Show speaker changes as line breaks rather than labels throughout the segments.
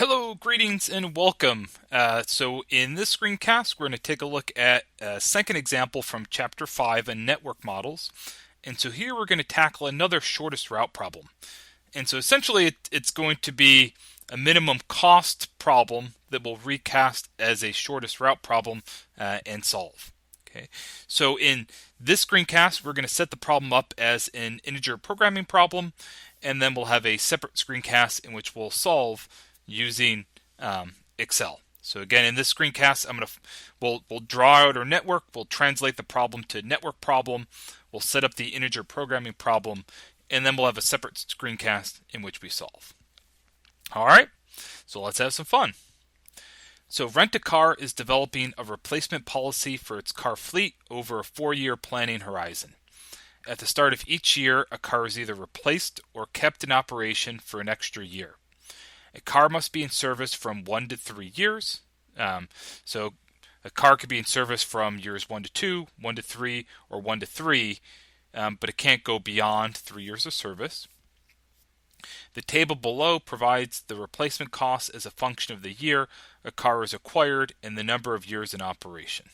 Hello, greetings, and welcome. So in this screencast, we're going to take a look at a second example from Chapter 5 in Network Models. And so here we're going to tackle another shortest route problem. And so essentially it's going to be a minimum cost problem that we'll recast as a shortest route problem and solve. Okay. So in this screencast, we're going to set the problem up as an integer programming problem, and then we'll have a separate screencast in which we'll solve using Excel. So again, in this screencast, we'll draw out our network, we'll translate the problem to network problem, we'll set up the integer programming problem, and then we'll have a separate screencast in which we solve. All right, so let's have some fun. So Rent-A-Car is developing a replacement policy for its car fleet over a 4-year planning horizon. At the start of each year, a car is either replaced or kept in operation for an extra year. A car must be in service from 1 to 3 years. So a car could be in service from years 1 to 2, 1 to 3, or 1 to 3, but it can't go beyond 3 years of service. The table below provides the replacement cost as a function of the year a car is acquired and the number of years in operation.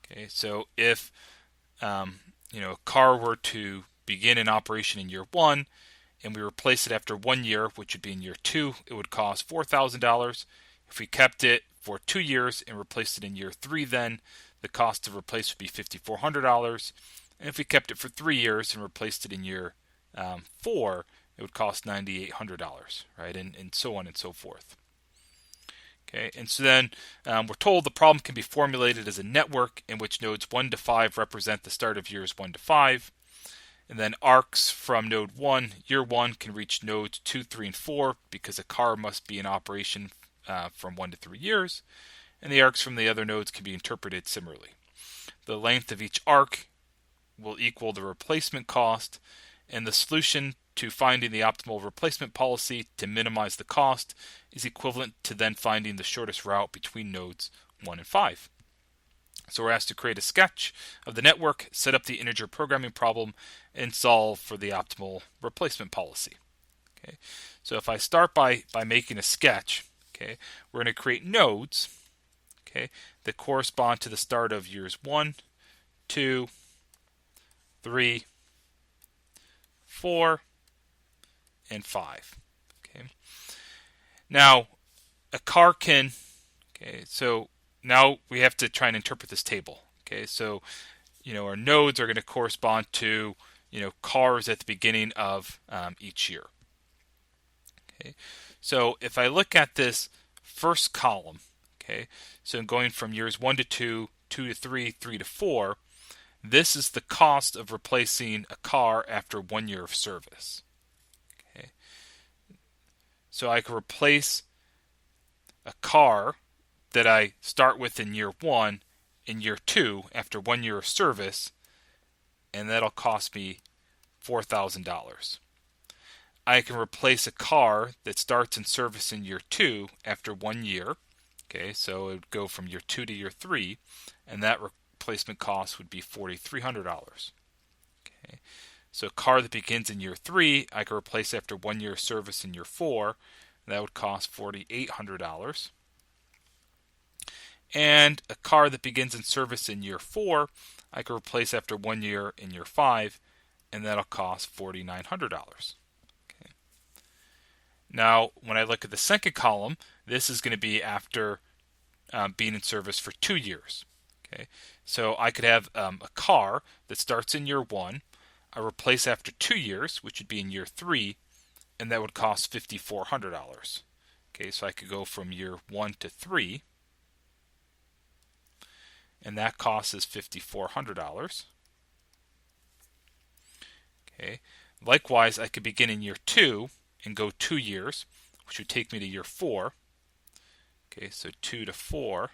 Okay, so if a car were to begin in operation in year 1 and we replace it after 1 year, which would be in year 2, it would cost $4,000. If we kept it for 2 years and replaced it in year 3, then the cost to replace would be $5,400. And if we kept it for 3 years and replaced it in year 4, it would cost $9,800, right? And so on and so forth. Okay, and so then we're told the problem can be formulated as a network in which nodes 1 to 5 represent the start of years 1 to 5. And then arcs from node 1, year 1, can reach nodes 2, 3, and 4 because a car must be in operation from 1 to 3 years. And the arcs from the other nodes can be interpreted similarly. The length of each arc will equal the replacement cost, and the solution to finding the optimal replacement policy to minimize the cost is equivalent to then finding the shortest route between nodes 1 and 5. So we're asked to create a sketch of the network, set up the integer programming problem, and solve for the optimal replacement policy. Okay, so if I start by making a sketch, okay, we're going to create nodes, okay, that correspond to the start of years 1, 2, 3, 4, and 5. Okay. Now, a car can, okay, so now we have to try and interpret this table. Okay, so our nodes are going to correspond to cars at the beginning of each year. Okay, so if I look at this first column, okay, so going from years 1 to 2, 2 to 3, 3 to 4, this is the cost of replacing a car after 1 year of service. Okay, so I can replace a car that I start with in year 1 in year 2 after 1 year of service, and that'll cost me $4,000. I can replace a car that starts in service in year 2 after 1 year. Okay, so it would go from year 2 to year 3, and that replacement cost would be $4,300. Okay, so a car that begins in year 3, I can replace after 1 year of service in year 4, and that would cost $4,800. And a car that begins in service in year 4, I can replace after 1 year in year 5, and that'll cost $4,900. Okay. Now, when I look at the second column, this is going to be after being in service for 2 years. Okay, so I could have a car that starts in year 1, I replace after 2 years, which would be in year 3, and that would cost $5,400. Okay, so I could go from year 1 to 3, and that cost is $5,400. Okay, likewise, I could begin in year 2 and go 2 years, which would take me to year 4. Okay, so 2 to 4.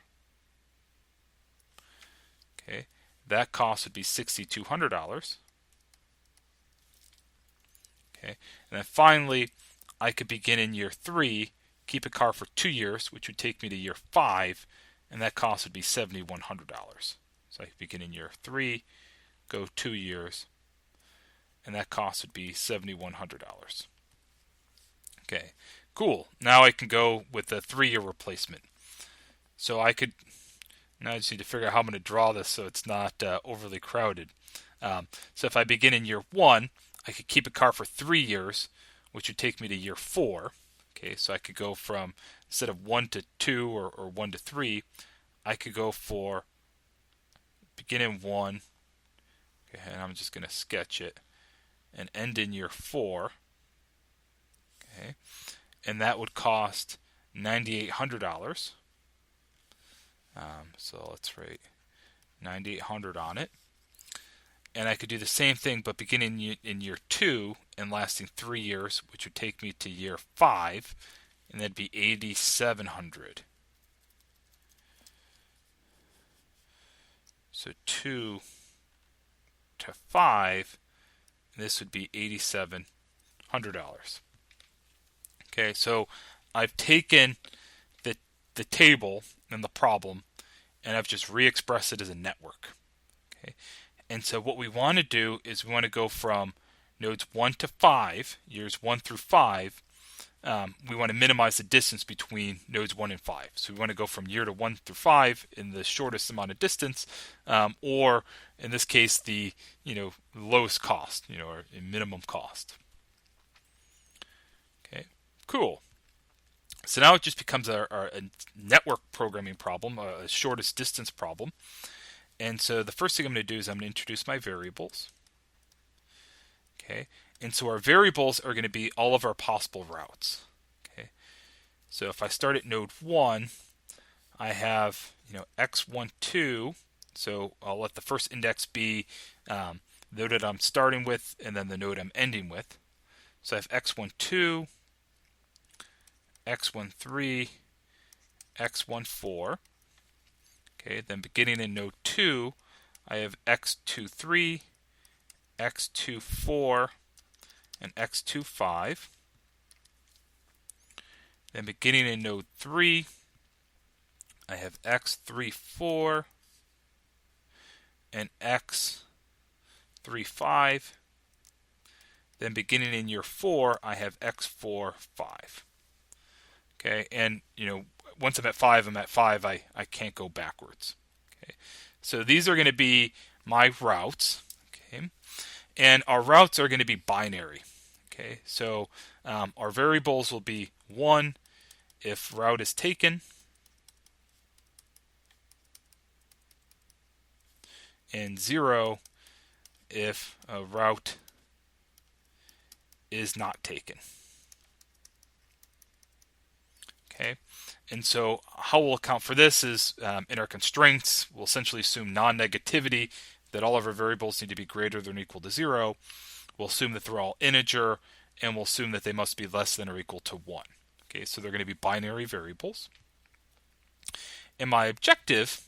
Okay, that cost would be $6,200. Okay, and then finally, I could begin in year 3, keep a car for 2 years, which would take me to year 5, and that cost would be $7,100. So I could begin in year 3, go 2 years, and that cost would be $7,100. Okay, Cool. Now I can go with a 3-year replacement. So now I just need to figure out how I'm going to draw this so it's not overly crowded. So if I begin in year 1, I could keep a car for 3 years, which would take me to year 4. Okay, so I could go from, instead of 1 to 2 or 1 to 3, I could go for begin in 1, okay, and I'm just going to sketch it, and end in year 4. Okay, and that would cost $9,800. So let's write $9,800 on it. And I could do the same thing, but beginning in year 2 and lasting 3 years, which would take me to year 5, and that'd be $8,700. So 2 to 5, this would be $8,700. Okay, so I've taken the table and the problem, and I've just re-expressed it as a network. Okay, and so what we want to do is we want to go from nodes 1 to 5, years 1 through 5. We want to minimize the distance between nodes 1 and 5. So we want to go from year to 1 through 5 in the shortest amount of distance, or in this case, the lowest cost, or minimum cost. Okay, cool. So now it just becomes a network programming problem, a shortest distance problem. And so the first thing I'm going to do is I'm going to introduce my variables. Okay, and so our variables are going to be all of our possible routes. Okay, so if I start at node 1, I have x12. So I'll let the first index be the node that I'm starting with, and then the node I'm ending with. So I have x12, x13, x14. Okay, then beginning in node 2, I have x23, x24, and x25. Then beginning in node 3, I have x34 and x35. Then beginning in year 4, I have x45. Okay, and once I'm at 5, I can't go backwards. Okay, so these are going to be my routes. Okay, and our routes are going to be binary. Okay, so our variables will be 1 if route is taken, and 0 if a route is not taken. Okay, and so how we'll account for this is in our constraints, we'll essentially assume non-negativity, that all of our variables need to be greater than or equal to 0. We'll assume that they're all integer, and we'll assume that they must be less than or equal to 1. Okay, so they're going to be binary variables. And my objective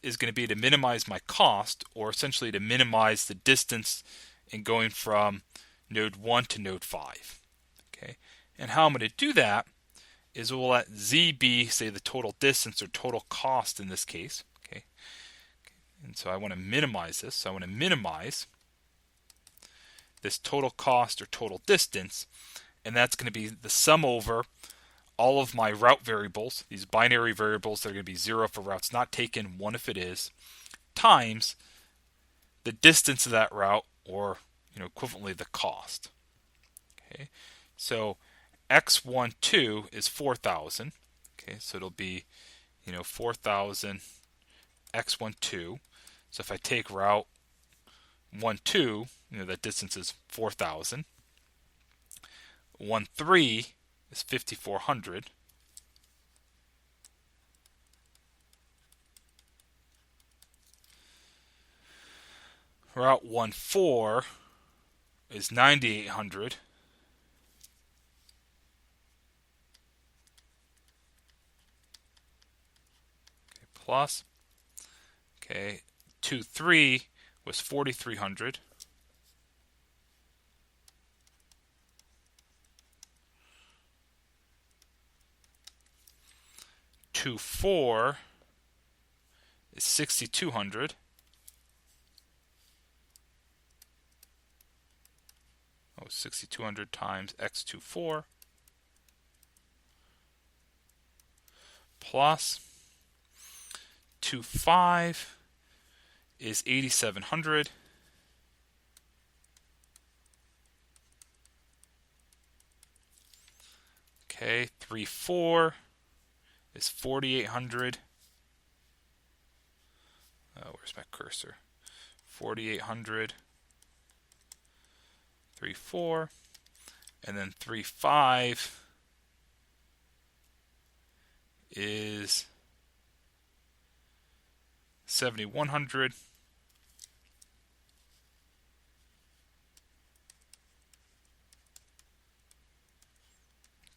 is going to be to minimize my cost, or essentially to minimize the distance in going from node 1 to node 5. Okay, and how I'm going to do that is we'll let z be, say, the total distance or total cost in this case. Okay, and so I want to minimize this. So I want to minimize this total cost or total distance, and that's going to be the sum over all of my route variables, these binary variables that are going to be 0 if a route's not taken, 1 if it is, times the distance of that route, or equivalently the cost. Okay, so x12 is 4,000. Okay, so it'll be 4,000 x12. So if I take route 12, that distance is 4,000. 13 is 5,400. Route 14 is 9,800. Okay, plus. Okay, 23 was 4,300. 24 is 6,200. Oh, 6,200 times x24 plus 25 is 8,700. Okay, 3,4 is 4,800. Where's my cursor? 4,800. 3,4. And then 3,5 is 7,100.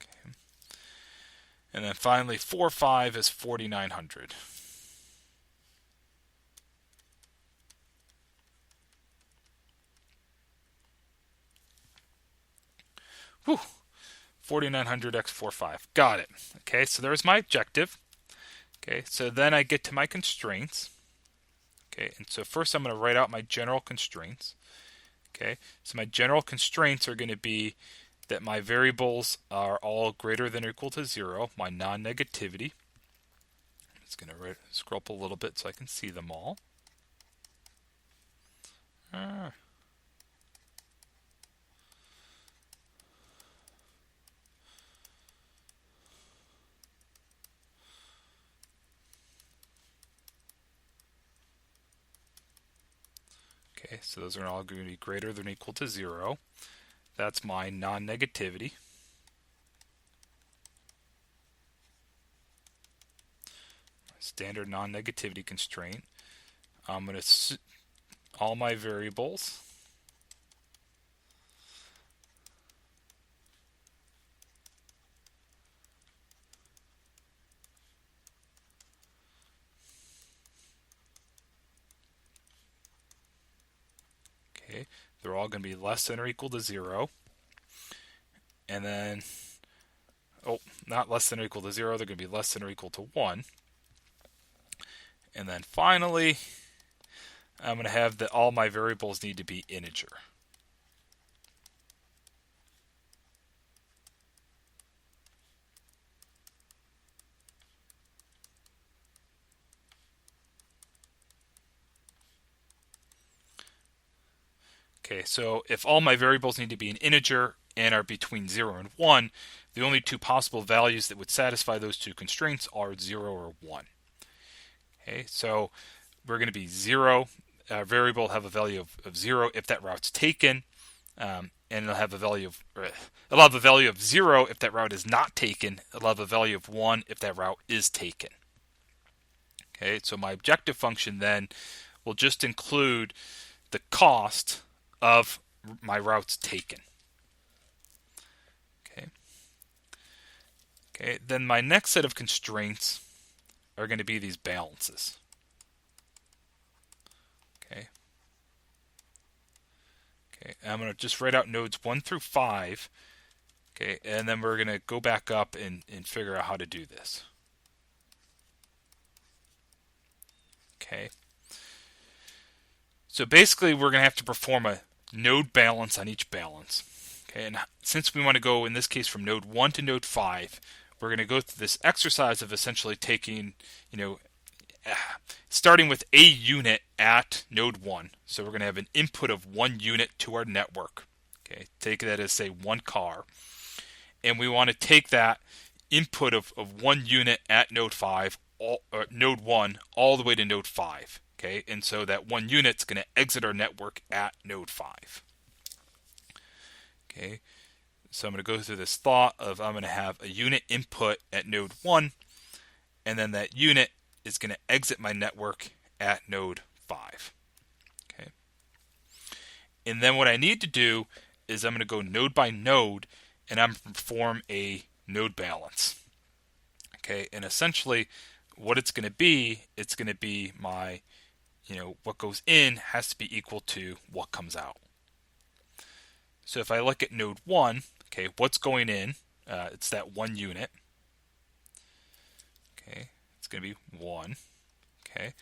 Okay. And then finally 4,5 is 4,900. Whew. 4,900 x 4,5. Got it. Okay, so there's my objective. Okay, so then I get to my constraints. Okay, and so first I'm going to write out my general constraints. Okay, so my general constraints are going to be that my variables are all greater than or equal to 0, my non-negativity. I'm just going to scroll up a little bit so I can see them all. Okay, so those are all going to be greater than or equal to 0. That's my non-negativity. Standard non-negativity constraint. I'm going to all my variables. Okay, they're all going to be less than or equal to 0. And then, not less than or equal to 0, they're going to be less than or equal to 1. And then finally, I'm going to have that all my variables need to be integer. Okay, so if all my variables need to be an integer and are between 0 and 1, the only two possible values that would satisfy those two constraints are 0 or 1. Okay, so we're going to be 0. Our variable will have a value of 0 if that route's taken, and it'll have a value of 0 if that route is not taken. It'll have a value of 1 if that route is taken. Okay, so my objective function then will just include the cost of my routes taken. Okay, then my next set of constraints are going to be these balances. Okay, I'm going to just write out nodes 1 through 5. Okay, and then we're going to go back up and figure out how to do this. Okay. So basically we're going to have to perform a node balance on each balance. Okay, and since we want to go in this case from node 1 to node 5, we're going to go through this exercise of essentially taking, starting with a unit at node 1. So we're going to have an input of 1 unit to our network. Okay, take that as, say, 1 car. And we want to take that input of 1 unit at node 5, node 1, all the way to node 5. Okay, and so that 1 unit's going to exit our network at node 5. Okay, so I'm going to go through this thought of I'm going to have a unit input at node 1, and then that unit is going to exit my network at node 5. Okay, and then what I need to do is I'm going to go node by node, and I'm going to perform a node balance. Okay, and essentially what it's going to be my, what goes in has to be equal to what comes out. So if I look at node 1, okay, what's going in? It's that 1 unit. Okay, it's going to be 1. Okay,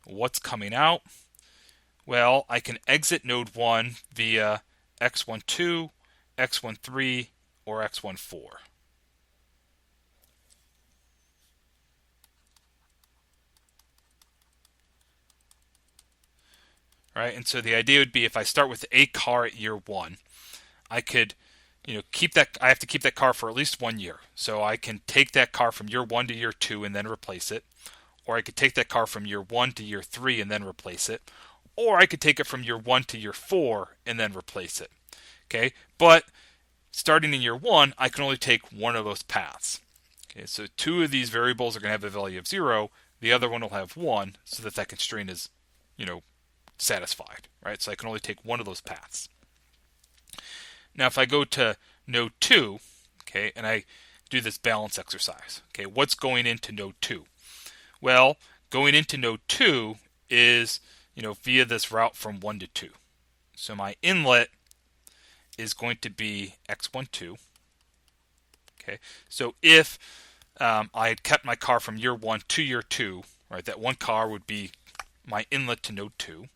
what's coming out? Well, I can exit node 1 via x12 x13, or x14. Right? And so the idea would be if I start with a car at year 1, I could keep that. I have to keep that car for at least 1 year. So I can take that car from year 1 to year 2 and then replace it. Or I could take that car from year 1 to year 3 and then replace it. Or I could take it from year 1 to year 4 and then replace it. Okay? But starting in year 1, I can only take one of those paths. Okay, so 2 of these variables are going to have a value of 0. The other one will have 1, so that constraint is, satisfied. Right? So I can only take one of those paths. Now, if I go to node 2, okay, and I do this balance exercise, okay, what's going into node 2? Well, going into node 2 is, via this route from 1 to 2. So my inlet is going to be x12. Okay, so if I had kept my car from year 1 to year 2, right, that one car would be my inlet to node 2.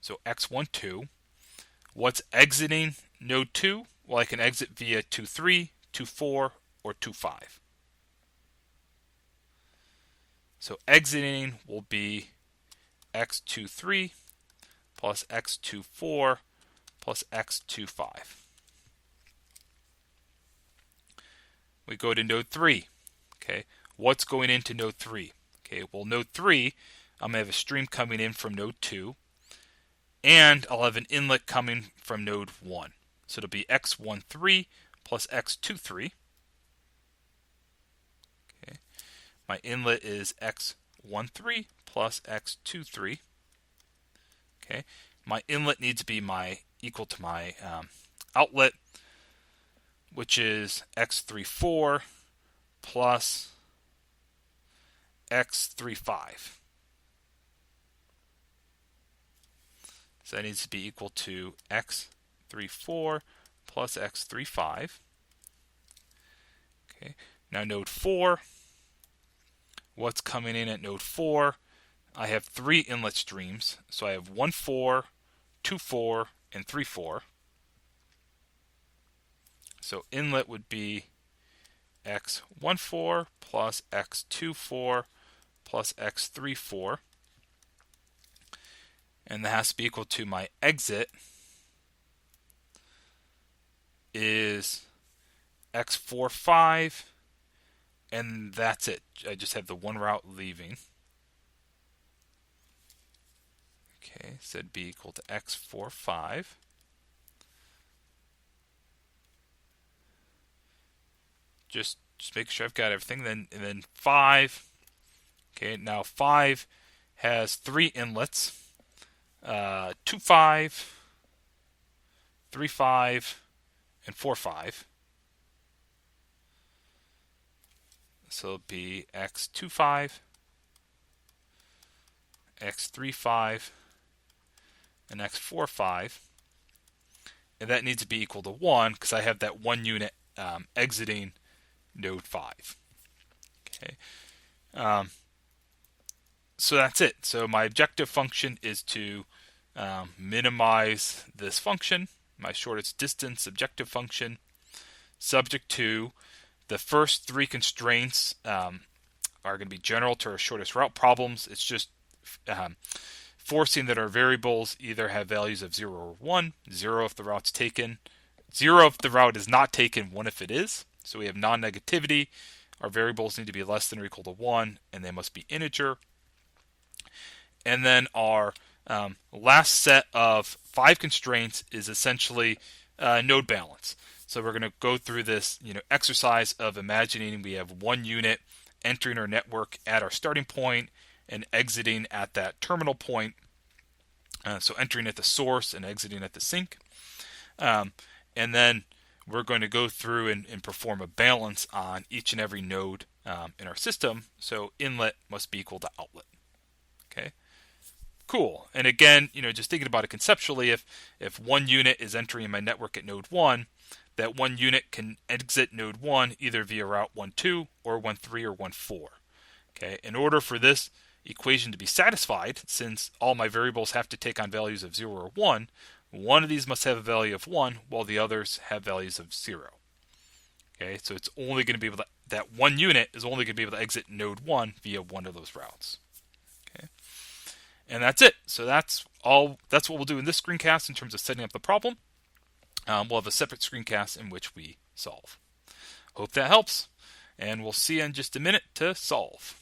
So x12. What's exiting node 2? Well, I can exit via 23, 24, or 25. So exiting will be x23 plus x24 plus x25. We go to node 3. Okay, what's going into node 3? Okay, well, node 3, I'm going to have a stream coming in from node 2, and I'll have an inlet coming from node 1. So it'll be x13 plus x23. Okay, my inlet is x13 plus x23. Okay, my inlet needs to be equal to my outlet, which is x34 plus x35. So that needs to be equal to x34 plus x35. Okay. Now node 4, what's coming in at node 4? I have 3 inlet streams. So I have 1, 4, 2, 4, and 3, 4. So inlet would be x14 plus x24 plus x34. And that has to be equal to my exit is x45, and that's it. I just have the one route leaving. Okay, so it'd be equal to x45. Just make sure I've got everything. And then 5. Okay, now 5 has 3 inlets. 2, 5, 3, 5, and 4, 5. So it'll be x25, x35, and x45. And that needs to be equal to 1 because I have that 1 unit exiting node 5. Okay. So that's it. So my objective function is to minimize this function, my shortest distance objective function, subject to the first 3 constraints are going to be general to our shortest route problems. It's just forcing that our variables either have values of 0 or 1, 0 if the route's taken, 0 if the route is not taken, 1 if it is. So we have non-negativity. Our variables need to be less than or equal to 1, and they must be integer. And then our last set of 5 constraints is essentially node balance. So we're going to go through this exercise of imagining we have 1 unit entering our network at our starting point and exiting at that terminal point. So entering at the source and exiting at the sink. And then we're going to go through and perform a balance on each and every node in our system. So inlet must be equal to outlet. Okay. Cool. And again, just thinking about it conceptually, if 1 unit is entering my network at node 1, that 1 unit can exit node 1 either via route 1-2 or 1-3 or 1-4. Okay. In order for this equation to be satisfied, since all my variables have to take on values of 0 or 1, one of these must have a value of 1, while the others have values of 0. Okay, so it's only going to be able to, that one unit is only going to be able to exit node 1 via one of those routes. Okay, and that's it. So that's all. That's what we'll do in this screencast in terms of setting up the problem. We'll have a separate screencast in which we solve. Hope that helps, and we'll see you in just a minute to solve.